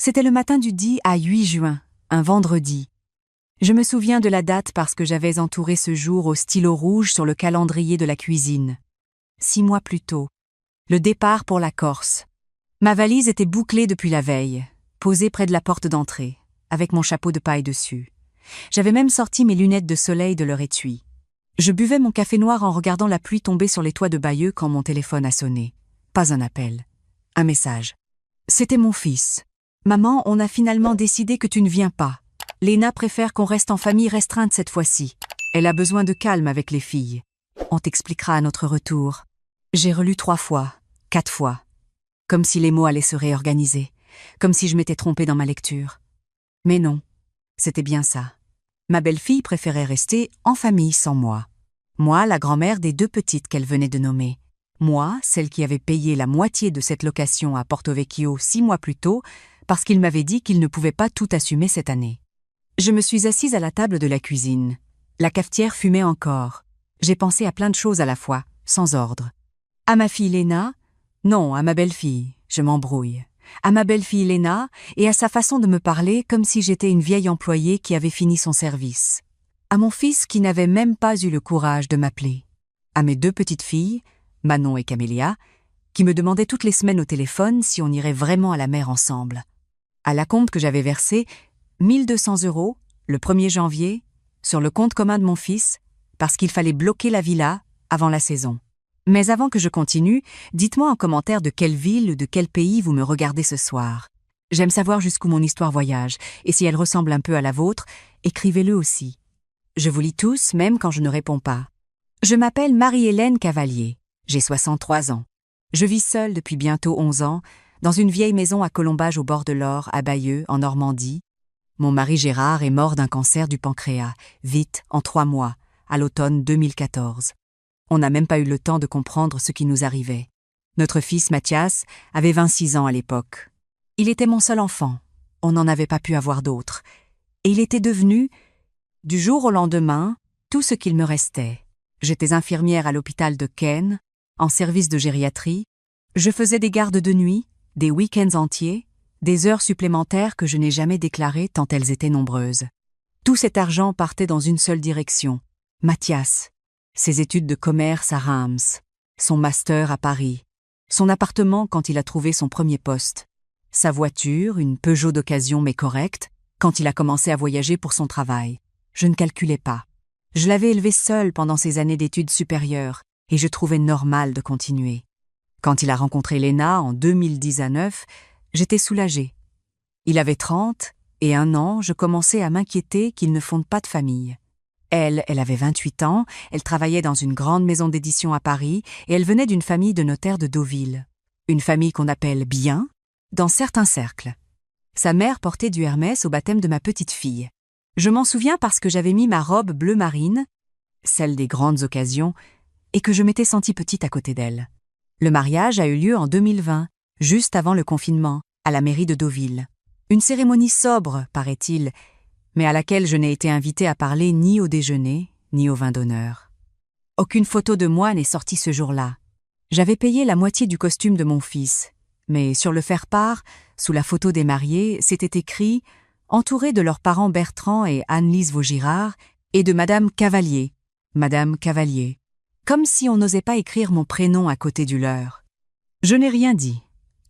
C'était le matin du 10 à 8 juin, un vendredi. Je me souviens de la date parce que j'avais entouré ce jour au stylo rouge sur le calendrier de la cuisine. 6 mois plus tôt. Le départ pour la Corse. Ma valise était bouclée depuis la veille, posée près de la porte d'entrée, avec mon chapeau de paille dessus. J'avais même sorti mes lunettes de soleil de leur étui. Je buvais mon café noir en regardant la pluie tomber sur les toits de Bayeux quand mon téléphone a sonné. Pas un appel. Un message. C'était mon fils. Maman, on a finalement décidé que tu ne viens pas. Léna préfère qu'on reste en famille restreinte cette fois-ci. Elle a besoin de calme avec les filles. On t'expliquera à notre retour. J'ai relu 3 fois, 4 fois. Comme si les mots allaient se réorganiser. Comme si je m'étais trompée dans ma lecture. Mais non, c'était bien ça. Ma belle-fille préférait rester en famille sans moi. Moi, la grand-mère des 2 petites qu'elle venait de nommer. Moi, celle qui avait payé la moitié de cette location à Porto Vecchio 6 mois plus tôt, parce qu'il m'avait dit qu'il ne pouvait pas tout assumer cette année. Je me suis assise à la table de la cuisine. La cafetière fumait encore. J'ai pensé à plein de choses à la fois, sans ordre. À ma fille Léna? Non, à ma belle-fille, je m'embrouille. À ma belle-fille Léna et à sa façon de me parler comme si j'étais une vieille employée qui avait fini son service. À mon fils qui n'avait même pas eu le courage de m'appeler. À mes 2 petites filles, Manon et Camélia, qui me demandaient toutes les semaines au téléphone si on irait vraiment à la mer ensemble. À l'acompte que j'avais versé, 1 200 € le 1er janvier, sur le compte commun de mon fils, parce qu'il fallait bloquer la villa avant la saison. Mais avant que je continue, dites-moi en commentaire de quelle ville ou de quel pays vous me regardez ce soir. J'aime savoir jusqu'où mon histoire voyage, et si elle ressemble un peu à la vôtre, écrivez-le aussi. Je vous lis tous, même quand je ne réponds pas. Je m'appelle Marie-Hélène Cavalier, j'ai 63 ans. Je vis seule depuis bientôt 11 ans, dans une vieille maison à Colombage au bord de l'Or, à Bayeux, en Normandie. Mon mari Gérard est mort d'un cancer du pancréas, vite, en 3 mois, à l'automne 2014. On n'a même pas eu le temps de comprendre ce qui nous arrivait. Notre fils Mathias avait 26 ans à l'époque. Il était mon seul enfant, on n'en avait pas pu avoir d'autres. Et il était devenu, du jour au lendemain, tout ce qu'il me restait. J'étais infirmière à l'hôpital de Caen, en service de gériatrie. Je faisais des gardes de nuit, des week-ends entiers, des heures supplémentaires que je n'ai jamais déclarées tant elles étaient nombreuses. Tout cet argent partait dans une seule direction. Mathias, ses études de commerce à Reims, son master à Paris, son appartement quand il a trouvé son premier poste, sa voiture, une Peugeot d'occasion mais correcte, quand il a commencé à voyager pour son travail. Je ne calculais pas. Je l'avais élevé seul pendant ses années d'études supérieures et je trouvais normal de continuer. Quand il a rencontré Léna en 2019, j'étais soulagée. Il avait 30 et 1 an, je commençais à m'inquiéter qu'il ne fonde pas de famille. Elle avait 28 ans, elle travaillait dans une grande maison d'édition à Paris et elle venait d'une famille de notaires de Deauville. Une famille qu'on appelle bien, dans certains cercles. Sa mère portait du Hermès au baptême de ma petite fille. Je m'en souviens parce que j'avais mis ma robe bleu marine, celle des grandes occasions, et que je m'étais sentie petite à côté d'elle. Le mariage a eu lieu en 2020, juste avant le confinement, à la mairie de Deauville. Une cérémonie sobre, paraît-il, mais à laquelle je n'ai été invitée à parler ni au déjeuner, ni au vin d'honneur. Aucune photo de moi n'est sortie ce jour-là. J'avais payé la moitié du costume de mon fils, mais sur le faire-part, sous la photo des mariés, c'était écrit « Entouré de leurs parents Bertrand et Anne-Lise Vaugirard et de Madame Cavalier, comme si on n'osait pas écrire mon prénom à côté du leur. Je n'ai rien dit.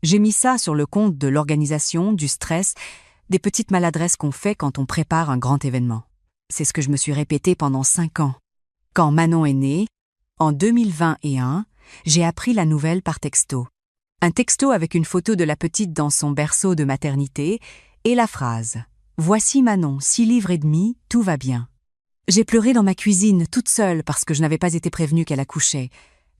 J'ai mis ça sur le compte de l'organisation, du stress, des petites maladresses qu'on fait quand on prépare un grand événement. C'est ce que je me suis répété pendant 5 ans. Quand Manon est née, en 2021, j'ai appris la nouvelle par texto. Un texto avec une photo de la petite dans son berceau de maternité et la phrase « Voici Manon, 6 livres et demi, tout va bien ». J'ai pleuré dans ma cuisine, toute seule, parce que je n'avais pas été prévenue qu'elle accouchait.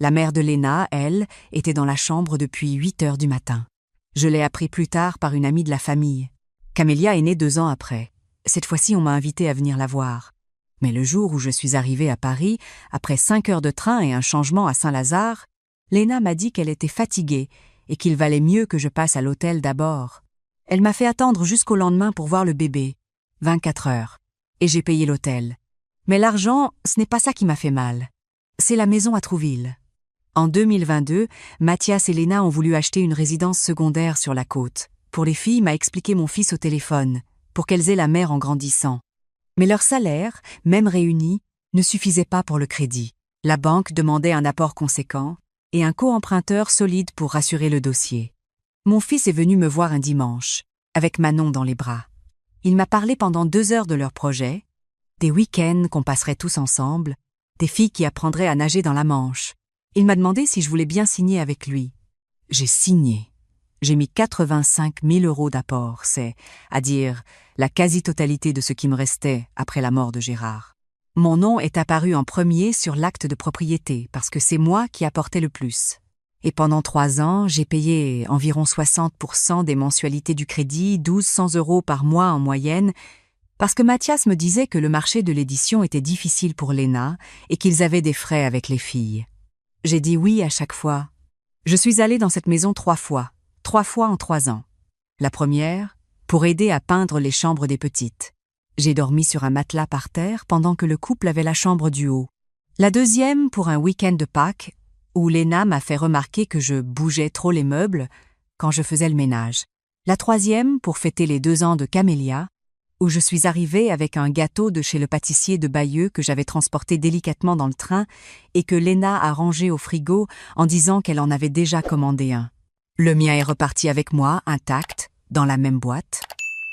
La mère de Léna, elle, était dans la chambre depuis 8 heures du matin. Je l'ai appris plus tard par une amie de la famille. Camélia est née 2 ans après. Cette fois-ci, on m'a invitée à venir la voir. Mais le jour où je suis arrivée à Paris, après 5 heures de train et un changement à Saint-Lazare, Léna m'a dit qu'elle était fatiguée et qu'il valait mieux que je passe à l'hôtel d'abord. Elle m'a fait attendre jusqu'au lendemain pour voir le bébé, 24 heures, et j'ai payé l'hôtel. Mais l'argent, ce n'est pas ça qui m'a fait mal. C'est la maison à Trouville. En 2022, Mathias et Léna ont voulu acheter une résidence secondaire sur la côte, pour les filles m'a expliqué mon fils au téléphone, pour qu'elles aient la mère en grandissant. Mais leur salaire, même réuni, ne suffisait pas pour le crédit. La banque demandait un apport conséquent et un co-emprunteur solide pour rassurer le dossier. Mon fils est venu me voir un dimanche, avec Manon dans les bras. Il m'a parlé pendant 2 heures de leur projet, des week-ends qu'on passerait tous ensemble, des filles qui apprendraient à nager dans la Manche. Il m'a demandé si je voulais bien signer avec lui. J'ai signé. J'ai mis 85 000 € d'apport, c'est, à dire, la quasi-totalité de ce qui me restait après la mort de Gérard. Mon nom est apparu en premier sur l'acte de propriété parce que c'est moi qui apportais le plus. Et pendant 3 ans, j'ai payé environ 60% des mensualités du crédit, 1 200 € par mois en moyenne, parce que Mathias me disait que le marché de l'édition était difficile pour Léna et qu'ils avaient des frais avec les filles. J'ai dit oui à chaque fois. Je suis allée dans cette maison 3 fois en 3 ans. La première, pour aider à peindre les chambres des petites. J'ai dormi sur un matelas par terre pendant que le couple avait la chambre du haut. La deuxième, pour un week-end de Pâques, où Léna m'a fait remarquer que je bougeais trop les meubles quand je faisais le ménage. La troisième, pour fêter les 2 ans de Camélia, où je suis arrivée avec un gâteau de chez le pâtissier de Bayeux que j'avais transporté délicatement dans le train et que Léna a rangé au frigo en disant qu'elle en avait déjà commandé un. Le mien est reparti avec moi, intact, dans la même boîte.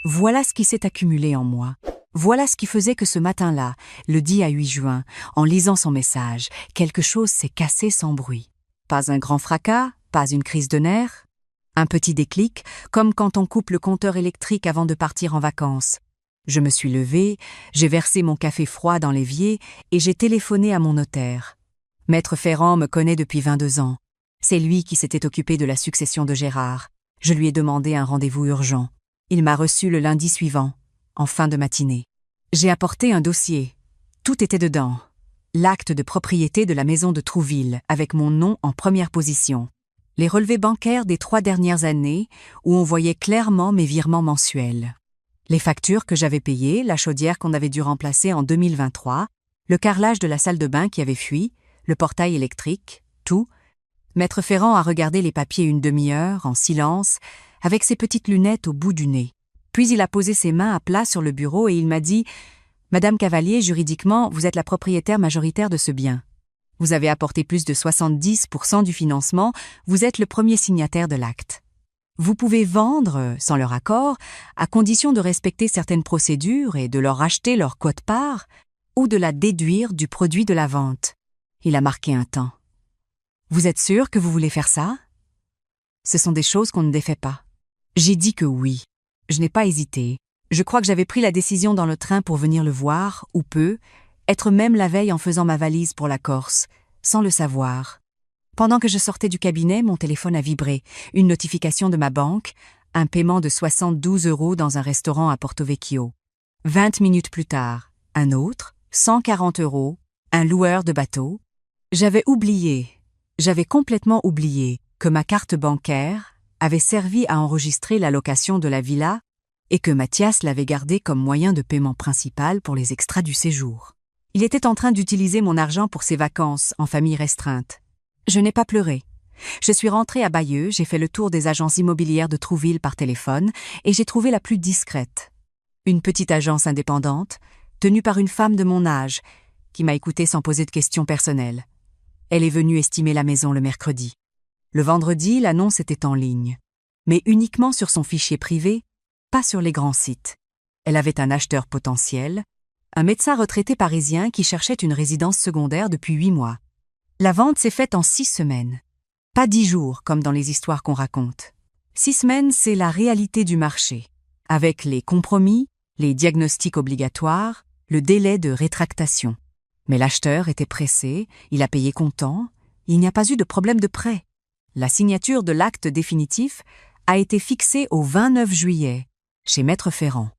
Voilà ce qui s'est accumulé en moi. Voilà ce qui faisait que ce matin-là, le 10 à 8 juin, en lisant son message, quelque chose s'est cassé sans bruit. Pas un grand fracas, pas une crise de nerfs. Un petit déclic, comme quand on coupe le compteur électrique avant de partir en vacances. Je me suis levée, j'ai versé mon café froid dans l'évier et j'ai téléphoné à mon notaire. Maître Ferrand me connaît depuis 22 ans. C'est lui qui s'était occupé de la succession de Gérard. Je lui ai demandé un rendez-vous urgent. Il m'a reçu le lundi suivant, en fin de matinée. J'ai apporté un dossier. Tout était dedans. L'acte de propriété de la maison de Trouville, avec mon nom en première position. Les relevés bancaires des 3 dernières années, où on voyait clairement mes virements mensuels. Les factures que j'avais payées, la chaudière qu'on avait dû remplacer en 2023, le carrelage de la salle de bain qui avait fui, le portail électrique, tout. Maître Ferrand a regardé les papiers une demi-heure, en silence, avec ses petites lunettes au bout du nez. Puis il a posé ses mains à plat sur le bureau et il m'a dit « Madame Cavalier, juridiquement, vous êtes la propriétaire majoritaire de ce bien. Vous avez apporté plus de 70% du financement, vous êtes le premier signataire de l'acte. Vous pouvez vendre, sans leur accord, à condition de respecter certaines procédures et de leur acheter leur quote-part, ou de la déduire du produit de la vente. » Il a marqué un temps. « Vous êtes sûr que vous voulez faire ça ? » Ce sont des choses qu'on ne défait pas. J'ai dit que oui. Je n'ai pas hésité. Je crois que j'avais pris la décision dans le train pour venir le voir, ou peu, être même la veille en faisant ma valise pour la Corse, sans le savoir. Pendant que je sortais du cabinet, mon téléphone a vibré. Une notification de ma banque, un paiement de 72 € dans un restaurant à Porto Vecchio. 20 minutes plus tard, un autre, 140 €, un loueur de bateau. J'avais complètement oublié que ma carte bancaire avait servi à enregistrer la location de la villa et que Mathias l'avait gardée comme moyen de paiement principal pour les extras du séjour. Il était en train d'utiliser mon argent pour ses vacances en famille restreinte. Je n'ai pas pleuré. Je suis rentrée à Bayeux, j'ai fait le tour des agences immobilières de Trouville par téléphone et j'ai trouvé la plus discrète. Une petite agence indépendante, tenue par une femme de mon âge, qui m'a écoutée sans poser de questions personnelles. Elle est venue estimer la maison le mercredi. Le vendredi, l'annonce était en ligne, mais uniquement sur son fichier privé, pas sur les grands sites. Elle avait un acheteur potentiel, un médecin retraité parisien qui cherchait une résidence secondaire depuis 8 mois. La vente s'est faite en 6 semaines. Pas 10 jours, comme dans les histoires qu'on raconte. 6 semaines, c'est la réalité du marché, avec les compromis, les diagnostics obligatoires, le délai de rétractation. Mais l'acheteur était pressé, il a payé comptant, il n'y a pas eu de problème de prêt. La signature de l'acte définitif a été fixée au 29 juillet, chez Maître Ferrand.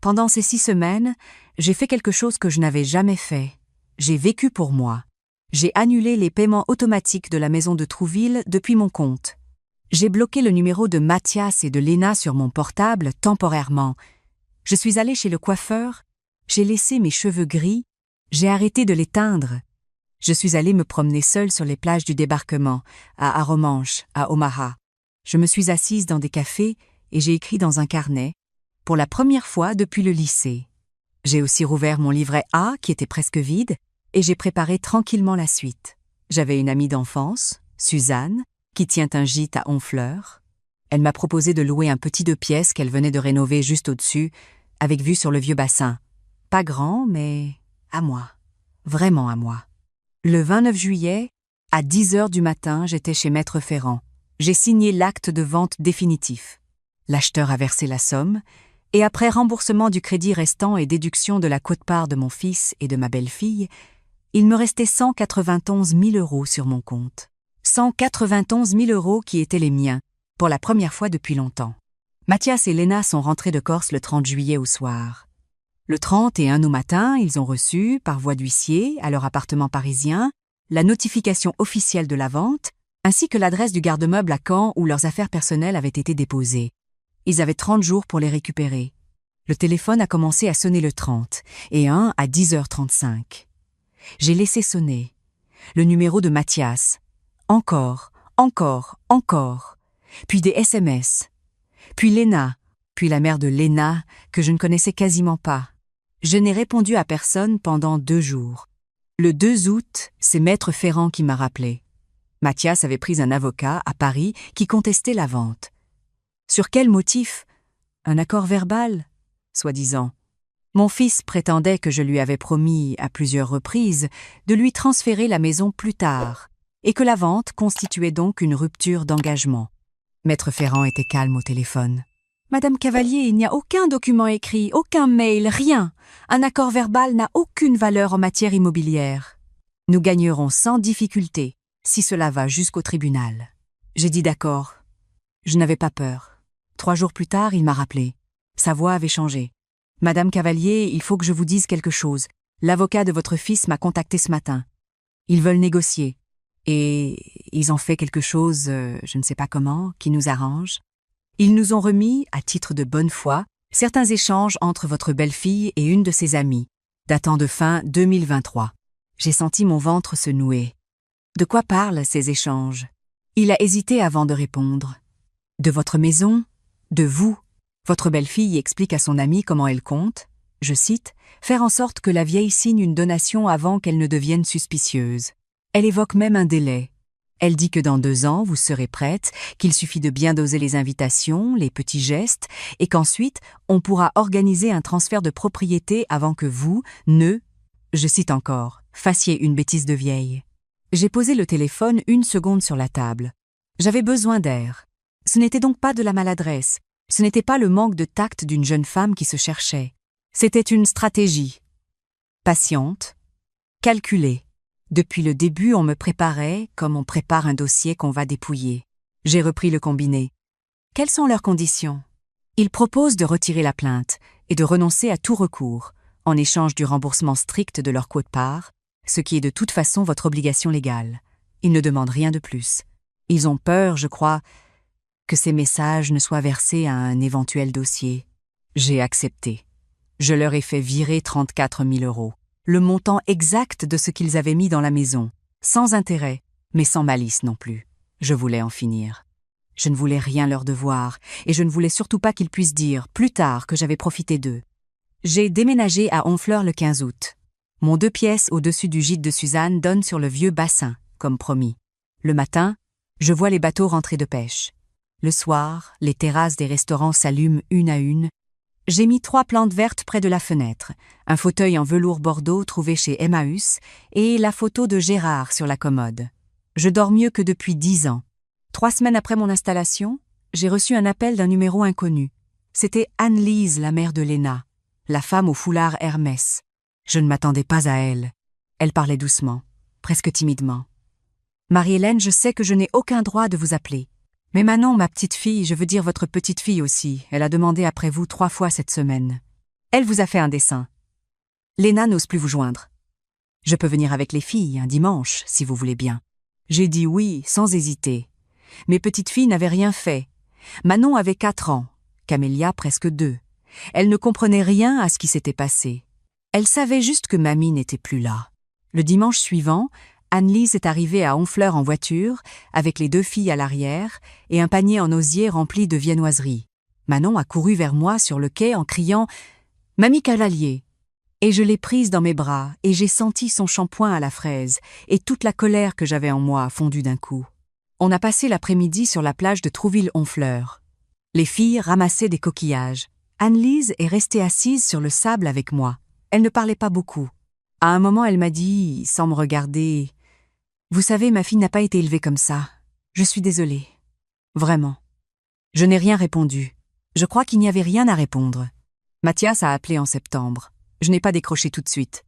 Pendant ces 6 semaines, j'ai fait quelque chose que je n'avais jamais fait. J'ai vécu pour moi. J'ai annulé les paiements automatiques de la maison de Trouville depuis mon compte. J'ai bloqué le numéro de Mathias et de Léna sur mon portable temporairement. Je suis allée chez le coiffeur, j'ai laissé mes cheveux gris, j'ai arrêté de les teindre. Je suis allée me promener seule sur les plages du débarquement, à Aromanches, à Omaha. Je me suis assise dans des cafés et j'ai écrit dans un carnet, pour la première fois depuis le lycée. J'ai aussi rouvert mon livret A, qui était presque vide, et j'ai préparé tranquillement la suite. J'avais une amie d'enfance, Suzanne, qui tient un gîte à Honfleur. Elle m'a proposé de louer un petit 2 pièces qu'elle venait de rénover juste au-dessus, avec vue sur le vieux bassin. Pas grand, mais à moi. Vraiment à moi. Le 29 juillet, à 10 heures du matin, j'étais chez Maître Ferrand. J'ai signé l'acte de vente définitif. L'acheteur a versé la somme, et après remboursement du crédit restant et déduction de la quote-part de mon fils et de ma belle-fille, il me restait 191 000 € sur mon compte. 191 000 € qui étaient les miens, pour la première fois depuis longtemps. Mathias et Léna sont rentrés de Corse le 30 juillet au soir. Le 31 au matin, ils ont reçu, par voie d'huissier, à leur appartement parisien, la notification officielle de la vente, ainsi que l'adresse du garde-meuble à Caen où leurs affaires personnelles avaient été déposées. Ils avaient 30 jours pour les récupérer. Le téléphone a commencé à sonner le 30, et un à 10h35. J'ai laissé sonner. Le numéro de Mathias. Encore, puis des SMS. Puis Léna, puis la mère de Léna, que je ne connaissais quasiment pas. Je n'ai répondu à personne pendant 2 jours. Le 2 août, c'est Maître Ferrand qui m'a rappelé. Mathias avait pris un avocat à Paris qui contestait la vente. Sur quel motif? Un accord verbal, soi-disant. Mon fils prétendait que je lui avais promis, à plusieurs reprises, de lui transférer la maison plus tard, et que la vente constituait donc une rupture d'engagement. Maître Ferrand était calme au téléphone. « Madame Cavalier, il n'y a aucun document écrit, aucun mail, rien. Un accord verbal n'a aucune valeur en matière immobilière. Nous gagnerons sans difficulté, si cela va jusqu'au tribunal. » J'ai dit d'accord. Je n'avais pas peur. 3 jours plus tard, il m'a rappelé. Sa voix avait changé. « Madame Cavalier, il faut que je vous dise quelque chose. L'avocat de votre fils m'a contacté ce matin. Ils veulent négocier. Et ils ont fait quelque chose, je ne sais pas comment, qui nous arrange. Ils nous ont remis, à titre de bonne foi, certains échanges entre votre belle-fille et une de ses amies, datant de fin 2023. J'ai senti mon ventre se nouer. De quoi parlent ces échanges? Il a hésité avant de répondre. De votre maison? De vous? Votre belle-fille explique à son amie comment elle compte, je cite, « faire en sorte que la vieille signe une donation avant qu'elle ne devienne suspicieuse. » Elle évoque même un délai. Elle dit que dans 2 ans, vous serez prête, qu'il suffit de bien doser les invitations, les petits gestes, et qu'ensuite, on pourra organiser un transfert de propriété avant que vous, je cite encore, fassiez une bêtise de vieille. J'ai posé le téléphone 1 seconde sur la table. J'avais besoin d'air. Ce n'était donc pas de la maladresse. Ce n'était pas le manque de tact d'une jeune femme qui se cherchait. C'était une stratégie. Patiente, calculée. Depuis le début, on me préparait comme on prépare un dossier qu'on va dépouiller. J'ai repris le combiné. Quelles sont leurs conditions? Ils proposent de retirer la plainte et de renoncer à tout recours, en échange du remboursement strict de leur quote-part, ce qui est de toute façon votre obligation légale. Ils ne demandent rien de plus. Ils ont peur, je crois, que ces messages ne soient versés à un éventuel dossier. J'ai accepté. Je leur ai fait virer 34 000 €. Le montant exact de ce qu'ils avaient mis dans la maison, sans intérêt, mais sans malice non plus. Je voulais en finir. Je ne voulais rien leur devoir, et je ne voulais surtout pas qu'ils puissent dire, plus tard, que j'avais profité d'eux. J'ai déménagé à Honfleur le 15 août. Mon 2 pièces au-dessus du gîte de Suzanne donne sur le vieux bassin, comme promis. Le matin, je vois les bateaux rentrer de pêche. Le soir, les terrasses des restaurants s'allument une à une. J'ai mis 3 plantes vertes près de la fenêtre, un fauteuil en velours bordeaux trouvé chez Emmaüs et la photo de Gérard sur la commode. Je dors mieux que depuis 10 ans. 3 semaines après mon installation, j'ai reçu un appel d'un numéro inconnu. C'était Anne-Lise, la mère de Léna, la femme au foulard Hermès. Je ne m'attendais pas à elle. Elle parlait doucement, presque timidement. « Marie-Hélène, je sais que je n'ai aucun droit de vous appeler. Mais Manon, ma petite fille, je veux dire votre petite fille aussi, elle a demandé après vous 3 fois cette semaine. Elle vous a fait un dessin. Léna n'ose plus vous joindre. Je peux venir avec les filles, un dimanche, si vous voulez bien. » J'ai dit oui, sans hésiter. Mes petites filles n'avaient rien fait. Manon avait 4 ans, Camélia presque 2. Elle ne comprenait rien à ce qui s'était passé. Elle savait juste que mamie n'était plus là. Le dimanche suivant, Anne-Lise est arrivée à Honfleur en voiture, avec les 2 filles à l'arrière et un panier en osier rempli de viennoiseries. Manon a couru vers moi sur le quai en criant « Mamie Cavalier !» Et je l'ai prise dans mes bras et j'ai senti son shampoing à la fraise et toute la colère que j'avais en moi a fondu d'un coup. On a passé l'après-midi sur la plage de Trouville-Honfleur. Les filles ramassaient des coquillages. Anne-Lise est restée assise sur le sable avec moi. Elle ne parlait pas beaucoup. À un moment, elle m'a dit, sans me regarder, « Vous savez, ma fille n'a pas été élevée comme ça. Je suis désolée. Vraiment. » Je n'ai rien répondu. Je crois qu'il n'y avait rien à répondre. Mathias a appelé en septembre. Je n'ai pas décroché tout de suite.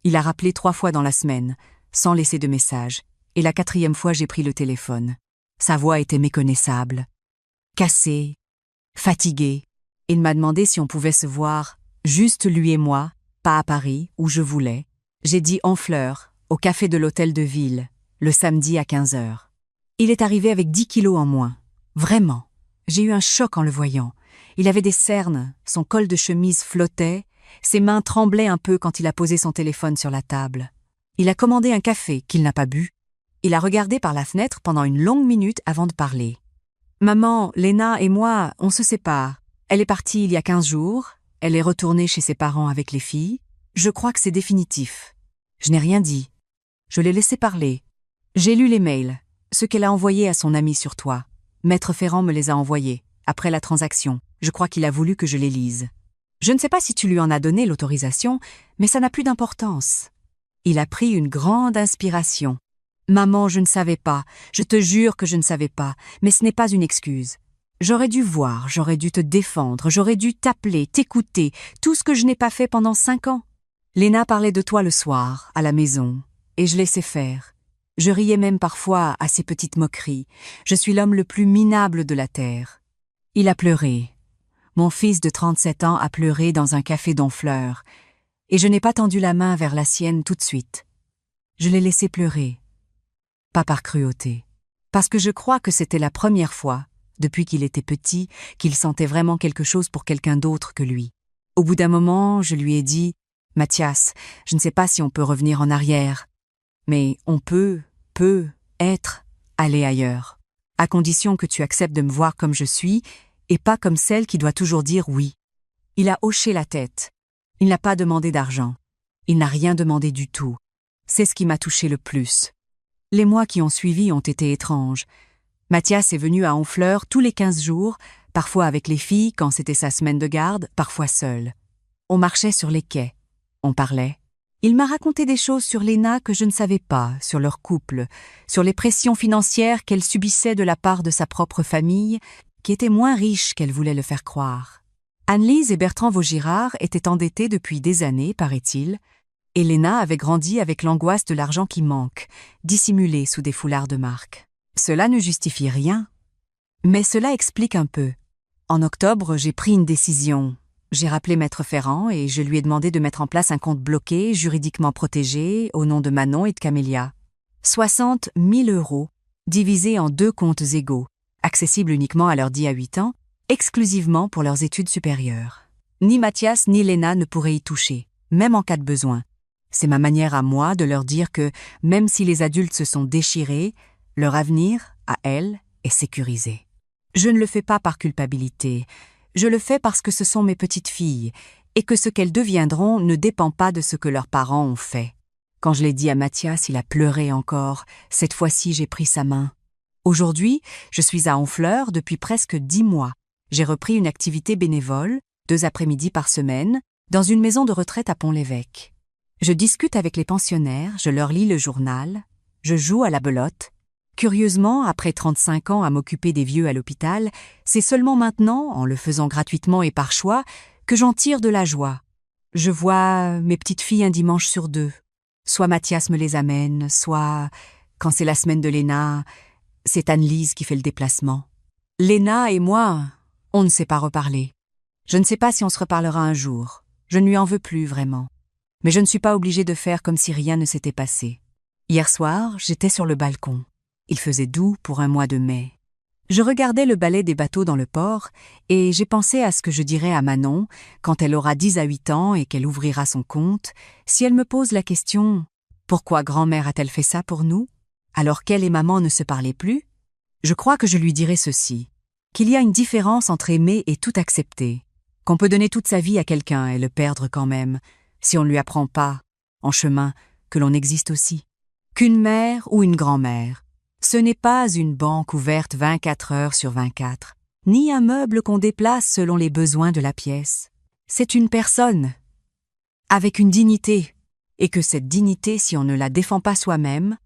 Il a rappelé 3 fois dans la semaine, sans laisser de message, et la 4e fois j'ai pris le téléphone. Sa voix était méconnaissable, cassée, fatiguée. Il m'a demandé si on pouvait se voir, juste lui et moi, pas à Paris, où je voulais. J'ai dit Honfleur, au café de l'hôtel de ville, le samedi à 15h. Il est arrivé avec 10 kilos en moins. Vraiment. J'ai eu un choc en le voyant. Il avait des cernes, son col de chemise flottait, ses mains tremblaient un peu quand il a posé son téléphone sur la table. Il a commandé un café qu'il n'a pas bu. Il a regardé par la fenêtre pendant une longue minute avant de parler. « Maman, Léna et moi, on se sépare. Elle est partie il y a 15 jours. Elle est retournée chez ses parents avec les filles. Je crois que c'est définitif. » Je n'ai rien dit. Je l'ai laissé parler. J'ai lu les mails, ceux qu'elle a envoyés à son ami sur toi. Maître Ferrand me les a envoyés, après la transaction. Je crois qu'il a voulu que je les lise. Je ne sais pas si tu lui en as donné l'autorisation, mais ça n'a plus d'importance. Il a pris une grande inspiration. Maman, je ne savais pas, je te jure que je ne savais pas, mais ce n'est pas une excuse. J'aurais dû voir, j'aurais dû te défendre, j'aurais dû t'appeler, t'écouter, tout ce que je n'ai pas fait pendant 5 ans. Léna parlait de toi le soir, à la maison, et je laissais faire. Je riais même parfois à ses petites moqueries. Je suis l'homme le plus minable de la terre. Il a pleuré. Mon fils de 37 ans a pleuré dans un café d'Honfleur, et je n'ai pas tendu la main vers la sienne tout de suite. Je l'ai laissé pleurer. Pas par cruauté. Parce que je crois que c'était la première fois, depuis qu'il était petit, qu'il sentait vraiment quelque chose pour quelqu'un d'autre que lui. Au bout d'un moment, je lui ai dit « Mathias, je ne sais pas si on peut revenir en arrière, mais on peut aller ailleurs, à condition que tu acceptes de me voir comme je suis et pas comme celle qui doit toujours dire oui. » Il a hoché la tête. Il n'a pas demandé d'argent. Il n'a rien demandé du tout. C'est ce qui m'a touché le plus. Les mois qui ont suivi ont été étranges. Mathias est venu à Honfleur tous les 15 jours, parfois avec les filles quand c'était sa semaine de garde, parfois seul. On marchait sur les quais. On parlait. Il m'a raconté des choses sur Léna que je ne savais pas, sur leur couple, sur les pressions financières qu'elle subissait de la part de sa propre famille, qui était moins riche qu'elle voulait le faire croire. Anne-Lise et Bertrand Vaugirard étaient endettés depuis des années, paraît-il, et Léna avait grandi avec l'angoisse de l'argent qui manque, dissimulé sous des foulards de marque. Cela ne justifie rien, mais cela explique un peu. En octobre, j'ai pris une décision. J'ai rappelé Maître Ferrand et je lui ai demandé de mettre en place un compte bloqué, juridiquement protégé, au nom de Manon et de Camélia. 60 000 €, divisés en 2 comptes égaux, accessibles uniquement à leurs 10 à 8 ans, exclusivement pour leurs études supérieures. Ni Mathias ni Léna ne pourraient y toucher, même en cas de besoin. C'est ma manière à moi de leur dire que, même si les adultes se sont déchirés, leur avenir, à elles, est sécurisé. Je ne le fais pas par culpabilité. Je le fais parce que ce sont mes petites filles, et que ce qu'elles deviendront ne dépend pas de ce que leurs parents ont fait. Quand je l'ai dit à Mathias, il a pleuré encore. Cette fois-ci, j'ai pris sa main. Aujourd'hui, je suis à Honfleur depuis presque 10 mois. J'ai repris une activité bénévole, 2 après-midi par semaine, dans une maison de retraite à Pont-l'Évêque. Je discute avec les pensionnaires, je leur lis le journal, je joue à la belote. Curieusement, après 35 ans à m'occuper des vieux à l'hôpital, c'est seulement maintenant, en le faisant gratuitement et par choix, que j'en tire de la joie. Je vois mes petites filles un dimanche sur 2. Soit Mathias me les amène, soit, quand c'est la semaine de Léna, c'est Anne-Lise qui fait le déplacement. Léna et moi, on ne s'est pas reparlé. Je ne sais pas si on se reparlera un jour. Je ne lui en veux plus, vraiment. Mais je ne suis pas obligée de faire comme si rien ne s'était passé. Hier soir, j'étais sur le balcon. Il faisait doux pour un mois de mai. Je regardais le balai des bateaux dans le port et j'ai pensé à ce que je dirais à Manon quand elle aura 10 à 8 ans et qu'elle ouvrira son compte, si elle me pose la question « Pourquoi grand-mère a-t-elle fait ça pour nous ?» alors qu'elle et maman ne se parlaient plus. Je crois que je lui dirai ceci. qu'il y a une différence entre aimer et tout accepter, qu'on peut donner toute sa vie à quelqu'un et le perdre quand même, si on ne lui apprend pas, en chemin, que l'on existe aussi. Qu'une mère ou une grand-mère, ce n'est pas une banque ouverte 24 heures sur 24, ni un meuble qu'on déplace selon les besoins de la pièce. C'est une personne, avec une dignité, et que cette dignité, si on ne la défend pas soi-même,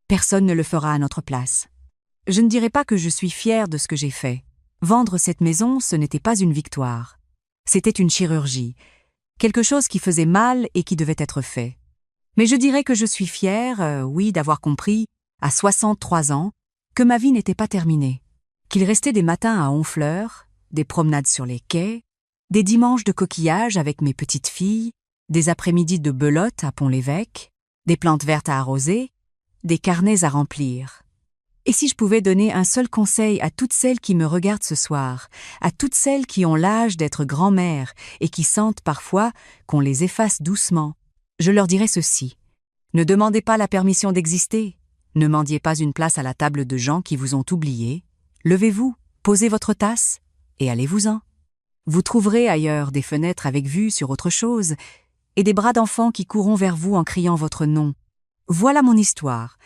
personne ne le fera à notre place. Je ne dirais pas que je suis fière de ce que j'ai fait. Vendre cette maison, ce n'était pas une victoire. C'était une chirurgie, quelque chose qui faisait mal et qui devait être fait. Mais je dirais que je suis fière, oui, d'avoir compris, à 63 ans, que ma vie n'était pas terminée, qu'il restait des matins à Honfleur, des promenades sur les quais, des dimanches de coquillages avec mes petites filles, des après-midi de belote à Pont-l'Évêque, des plantes vertes à arroser, des carnets à remplir. Et si je pouvais donner un seul conseil à toutes celles qui me regardent ce soir, à toutes celles qui ont l'âge d'être grand-mères et qui sentent parfois qu'on les efface doucement, je leur dirais ceci. Ne demandez pas la permission d'exister, ne mendiez pas une place à la table de gens qui vous ont oublié. Levez-vous, posez votre tasse et allez-vous-en. Vous trouverez ailleurs des fenêtres avec vue sur autre chose et des bras d'enfants qui courront vers vous en criant votre nom. Voilà mon histoire.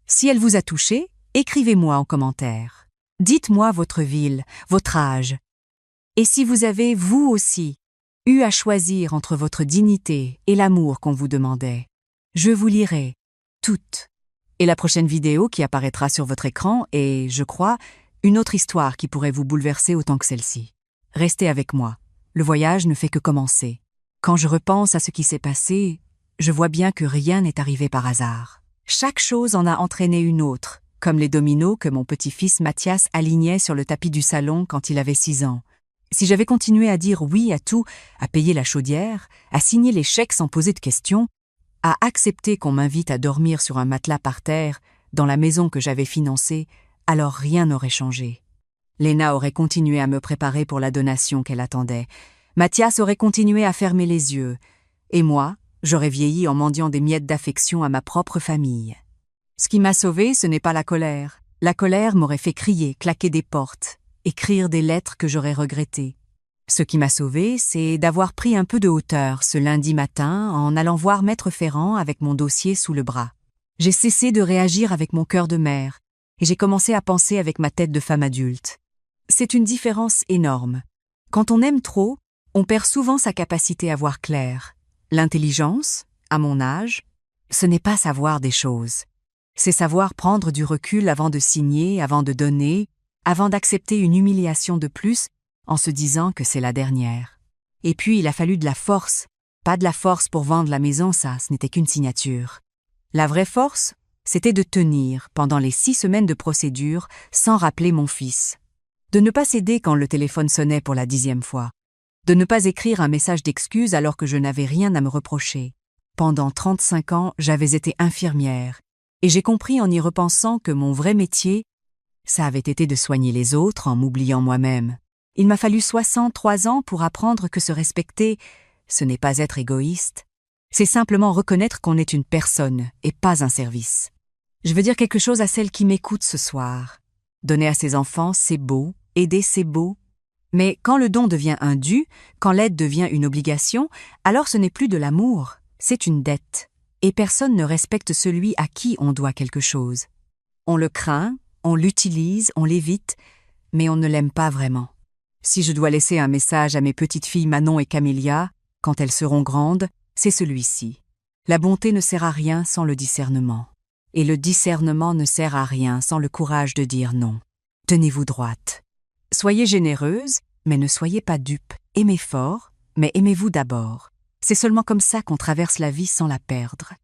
Si elle vous a touché, écrivez-moi en commentaire. Dites-moi votre ville, votre âge. Et si vous avez, vous aussi, eu à choisir entre votre dignité et l'amour qu'on vous demandait, je vous lirai toutes. Et la prochaine vidéo qui apparaîtra sur votre écran est, je crois, une autre histoire qui pourrait vous bouleverser autant que celle-ci. Restez avec moi. Le voyage ne fait que commencer. Quand je repense à ce qui s'est passé, je vois bien que rien n'est arrivé par hasard. Chaque chose en a entraîné une autre, comme les dominos que mon petit-fils Mathias alignait sur le tapis du salon quand il avait 6 ans. Si j'avais continué à dire oui à tout, à payer la chaudière, à signer les chèques sans poser de questions, à accepter qu'on m'invite à dormir sur un matelas par terre dans la maison que j'avais financée, alors rien n'aurait changé. Léna aurait continué à me préparer pour la donation qu'elle attendait. Mathias aurait continué à fermer les yeux. Et moi, j'aurais vieilli en mendiant des miettes d'affection à ma propre famille. Ce qui m'a sauvée, ce n'est pas la colère. La colère m'aurait fait crier, claquer des portes, écrire des lettres que j'aurais regrettées. Ce qui m'a sauvée, c'est d'avoir pris un peu de hauteur ce lundi matin en allant voir Maître Ferrand avec mon dossier sous le bras. J'ai cessé de réagir avec mon cœur de mère et j'ai commencé à penser avec ma tête de femme adulte. C'est une différence énorme. Quand on aime trop, on perd souvent sa capacité à voir clair. L'intelligence, à mon âge, ce n'est pas savoir des choses. C'est savoir prendre du recul avant de signer, avant de donner, avant d'accepter une humiliation de plus en se disant que c'est la dernière. Et puis il a fallu de la force. Pas de la force pour vendre la maison, ça, ce n'était qu'une signature. La vraie force, c'était de tenir pendant les 6 semaines de procédure sans rappeler mon fils. De ne pas céder quand le téléphone sonnait pour la 10e fois. De ne pas écrire un message d'excuse alors que je n'avais rien à me reprocher. Pendant 35 ans, j'avais été infirmière. Et j'ai compris en y repensant que mon vrai métier, ça avait été de soigner les autres en m'oubliant moi-même. Il m'a fallu 63 ans pour apprendre que se respecter, ce n'est pas être égoïste. C'est simplement reconnaître qu'on est une personne et pas un service. Je veux dire quelque chose à celles qui m'écoutent ce soir. Donner à ses enfants, c'est beau. Aider, c'est beau. Mais quand le don devient un dû, quand l'aide devient une obligation, alors ce n'est plus de l'amour, c'est une dette. Et personne ne respecte celui à qui on doit quelque chose. On le craint, on l'utilise, on l'évite, mais on ne l'aime pas vraiment. Si je dois laisser un message à mes petites filles Manon et Camélia, quand elles seront grandes, c'est celui-ci. La bonté ne sert à rien sans le discernement. Et le discernement ne sert à rien sans le courage de dire non. Tenez-vous droite. Soyez généreuse, mais ne soyez pas dupe. Aimez fort, mais aimez-vous d'abord. C'est seulement comme ça qu'on traverse la vie sans la perdre.